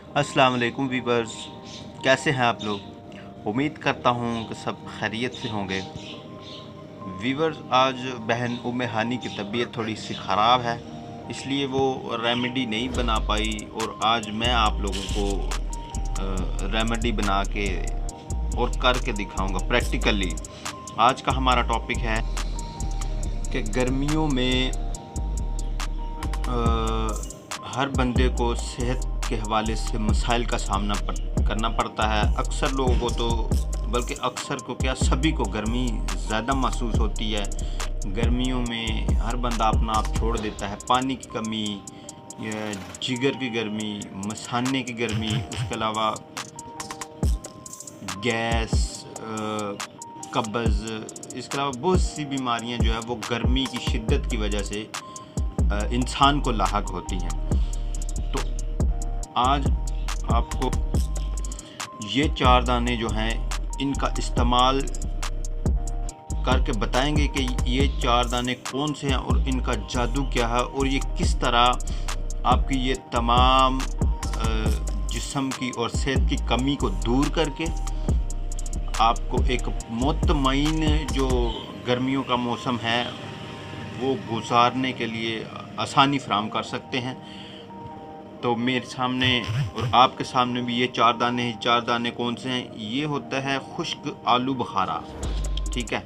अस्सलाम वालेकुम वीवर्स, कैसे हैं आप लोग। उम्मीद करता हूँ कि सब खैरियत से होंगे। वीवर्स, आज बहन उम्मे हानी की तबीयत थोड़ी सी ख़राब है, इसलिए वो रेमेडी नहीं बना पाई और आज मैं आप लोगों को रेमेडी बना के और करके दिखाऊंगा प्रैक्टिकली। आज का हमारा टॉपिक है कि गर्मियों में हर बंदे को सेहत के हवाले से मसाइल का सामना करना पड़ता है। अक्सर लोगों को तो, बल्कि अक्सर को क्या, सभी को गर्मी ज़्यादा महसूस होती है। गर्मियों में हर बंदा अपना आप छोड़ देता है। पानी की कमी, जिगर की गर्मी, मसाने की गर्मी, उसके अलावा गैस, कब्ज़, इसके अलावा बहुत सी बीमारियां जो है वो गर्मी की शिद्दत की वजह से इंसान को लाहक होती हैं। तो आज आपको ये 4 दाने जो हैं इनका इस्तेमाल करके बताएंगे कि ये 4 दाने कौन से हैं और इनका जादू क्या है और ये किस तरह आपकी ये तमाम जिस्म की और सेहत की कमी को दूर करके आपको एक मुतमईन जो गर्मियों का मौसम है वो गुजारने के लिए आसानी फराहम कर सकते हैं। तो मेरे सामने और आपके सामने भी ये 4 दाने हैं। 4 दाने कौन से हैं? ये होता है खुश्क आलू बुखारा। ठीक है,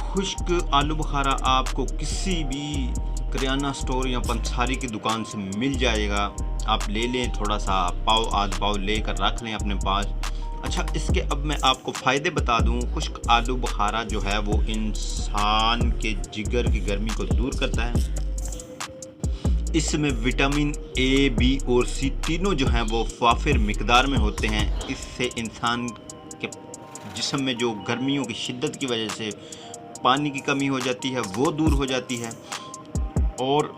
खुश्क आलू बुखारा आपको किसी भी किराना स्टोर या पंसारी की दुकान से मिल जाएगा। आप ले लें, थोड़ा सा पाव आध पाव लेकर रख लें अपने पास। अच्छा, इसके अब मैं आपको फ़ायदे बता दूं। खुश्क आलू बुखारा जो है वो इंसान के जिगर की गर्मी को दूर करता है। इसमें विटामिन ए, बी और सी तीनों जो हैं वो वाफिर मिकदार में होते हैं। इससे इंसान के जिस्म में जो गर्मियों की शिद्दत की वजह से पानी की कमी हो जाती है वो दूर हो जाती है। और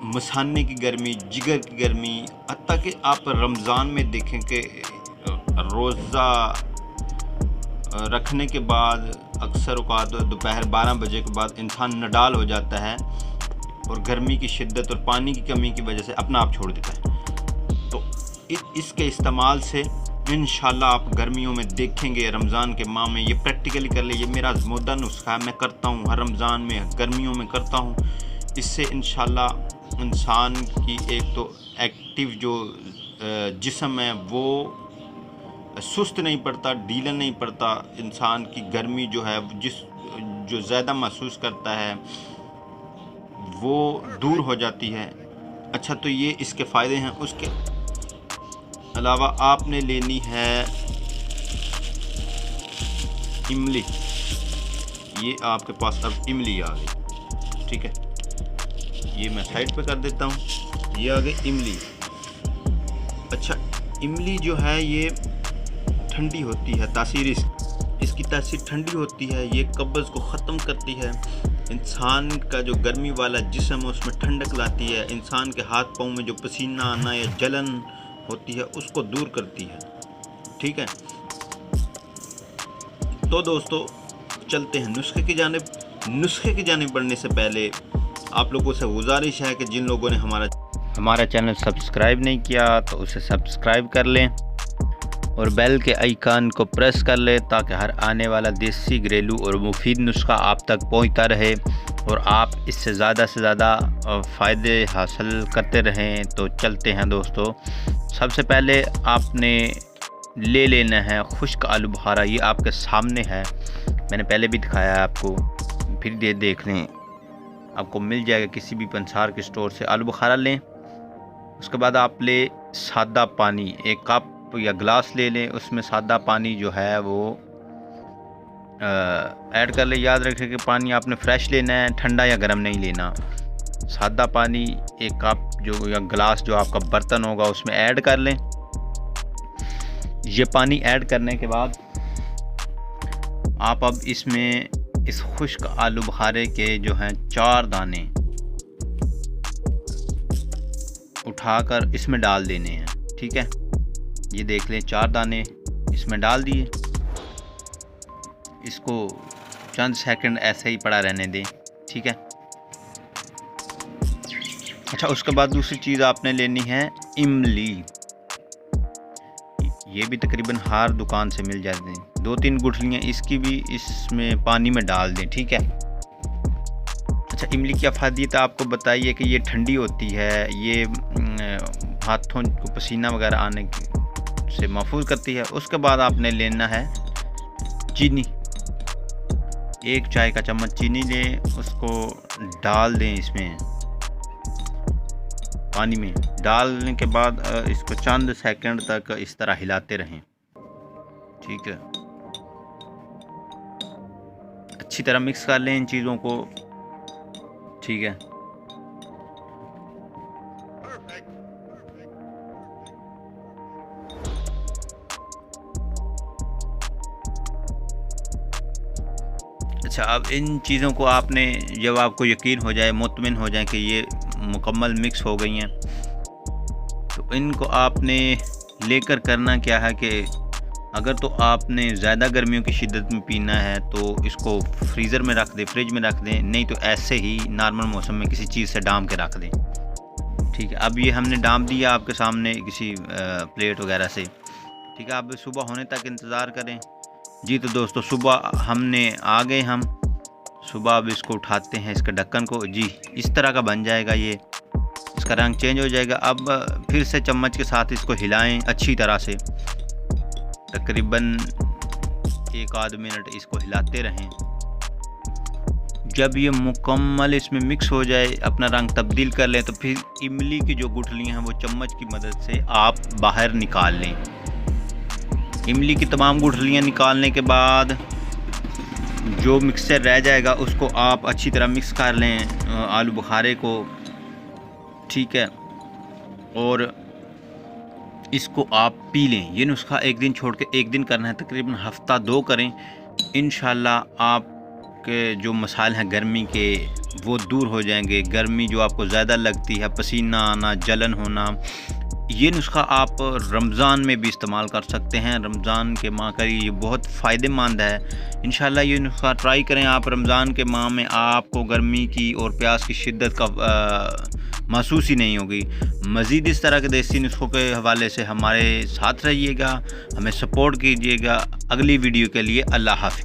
मसाने की गर्मी, जिगर की गर्मी, हत्ता कि आप रमज़ान में देखें कि रोज़ा रखने के बाद अक्सर औक़ात दोपहर 12 बजे के बाद इंसान नडाल हो जाता है और गर्मी की शिद्दत और पानी की कमी की वजह से अपना आप छोड़ देता है। तो इसके इस्तेमाल से इंशाल्लाह आप गर्मियों में देखेंगे, रमज़ान के माह में ये प्रैक्टिकली कर ले। ये मेरा आज़मूदा नुस्खा है, मैं करता हूँ हर रमज़ान में, गर्मियों में करता हूँ। इससे इंशाल्लाह इंसान की एक तो एक्टिव जो जिस्म है वो सुस्त नहीं पड़ता, ढीला नहीं पड़ता। इंसान की गर्मी जो है जो ज़्यादा महसूस करता है वो दूर हो जाती है। अच्छा, तो ये इसके फ़ायदे हैं। उसके अलावा आपने लेनी है इमली। ये आपके पास अब इमली आ गई। ठीक है, ये मैं साइड पे कर देता हूँ। ये आ गई इमली। अच्छा, इमली जो है ये ठंडी होती है, इसकी तासीर ठंडी होती है। ये कब्ज़ को ख़त्म करती है। इंसान का जो गर्मी वाला जिस्म है उसमें ठंडक लाती है। इंसान के हाथ पाँव में जो पसीना आना या जलन होती है उसको दूर करती है। ठीक है, तो दोस्तों चलते हैं नुस्खे की जानिब। नुस्खे की जानिब बढ़ने से पहले आप लोगों से गुजारिश है कि जिन लोगों ने हमारा चैनल सब्सक्राइब नहीं किया तो उसे सब्सक्राइब कर लें और बेल के आइकन को प्रेस कर लें ताकि हर आने वाला देसी, घरेलू और मुफीद नुस्खा आप तक पहुंचता रहे और आप इससे ज़्यादा से ज़्यादा फ़ायदे हासिल करते रहें। तो चलते हैं दोस्तों। सबसे पहले आपने ले लेना है खुश्क आलू बुखारा। ये आपके सामने है, मैंने पहले भी दिखाया है आपको, फिर ये देख लें, आपको मिल जाएगा किसी भी पंसार के स्टोर से। आलू बुखारा लें। उसके बाद आप ले सादा पानी, 1 कप या गिलास ले लें, उसमें सादा पानी जो है वो ऐड कर ले। याद रखें कि पानी आपने फ्रेश लेना है, ठंडा या गर्म नहीं लेना। सादा पानी 1 कप जो या गिलास जो आपका बर्तन होगा उसमें ऐड कर लें। ये पानी ऐड करने के बाद आप अब इसमें इस खुश्क आलू बुखारे के जो हैं 4 दाने उठाकर इसमें डाल देने हैं। ठीक है, ये देख लें 4 दाने इसमें डाल दिए। इसको चंद सेकंड ऐसे ही पड़ा रहने दें। ठीक है। अच्छा, उसके बाद दूसरी चीज़ आपने लेनी है इमली, ये भी तकरीबन हर दुकान से मिल जाते हैं। 2-3 गुठलियाँ इसकी भी इसमें पानी में डाल दें, ठीक है। अच्छा, इमली की अफादियत आपको बताइए कि ये ठंडी होती है, ये हाथों को पसीना वगैरह आने से महफूज करती है। उसके बाद आपने लेना है चीनी, 1 चाय का चम्मच चीनी लें, उसको डाल दें इसमें पानी में। डालने के बाद इसको चंद सेकंड तक इस तरह हिलाते रहें, ठीक है। अच्छी तरह मिक्स कर लें इन चीज़ों को, ठीक है। अच्छा, अब इन चीज़ों को आपने, जब आपको यकीन हो जाए, मुतमिन हो जाए कि ये मुकम्मल मिक्स हो गई हैं, तो इनको आपने लेकर करना क्या है कि अगर तो आपने ज़्यादा गर्मियों की शिद्दत में पीना है तो इसको फ्रीज़र में रख दें, फ्रिज में रख दें, नहीं तो ऐसे ही नॉर्मल मौसम में किसी चीज़ से डाम के रख दें, ठीक है। अब ये हमने डाम दिया आपके सामने किसी प्लेट वगैरह से, ठीक है। अब सुबह होने तक इंतज़ार करें। जी तो दोस्तों, सुबह हमने आ गए, हम सुबह अब इसको उठाते हैं, इसके ढक्कन को, जी इस तरह का बन जाएगा ये, इसका रंग चेंज हो जाएगा। अब फिर से चम्मच के साथ इसको हिलाएं अच्छी तरह से, तकरीबन 1-आध मिनट इसको हिलाते रहें। जब ये मुकम्मल इसमें मिक्स हो जाए, अपना रंग तब्दील कर लें, तो फिर इमली की जो गुठलियाँ हैं वो चम्मच की मदद से आप बाहर निकाल लें। इमली की तमाम गुठलियाँ निकालने के बाद जो मिक्सचर रह जाएगा उसको आप अच्छी तरह मिक्स कर लें, आलू बुखारे को, ठीक है। और इसको आप पी लें। ये नुस्खा एक दिन छोड़ के एक दिन करना है, तकरीबन हफ्ता 2 करें। इंशाल्लाह आपके जो मसाइल हैं गर्मी के वो दूर हो जाएंगे। गर्मी जो आपको ज़्यादा लगती है, पसीना आना, जलन होना, ये नुस्खा आप रमज़ान में भी इस्तेमाल कर सकते हैं। रमज़ान के माह का ये बहुत फ़ायदेमंद है। इंशाल्लाह ये नुस्खा ट्राई करें आप रमज़ान के माह में, आपको गर्मी की और प्यास की शिद्दत का महसूस ही नहीं होगी। मज़ीद इस तरह के देसी नुस्खों के हवाले से हमारे साथ रहिएगा, हमें सपोर्ट कीजिएगा। अगली वीडियो के लिए अल्लाह हाफ़िज़।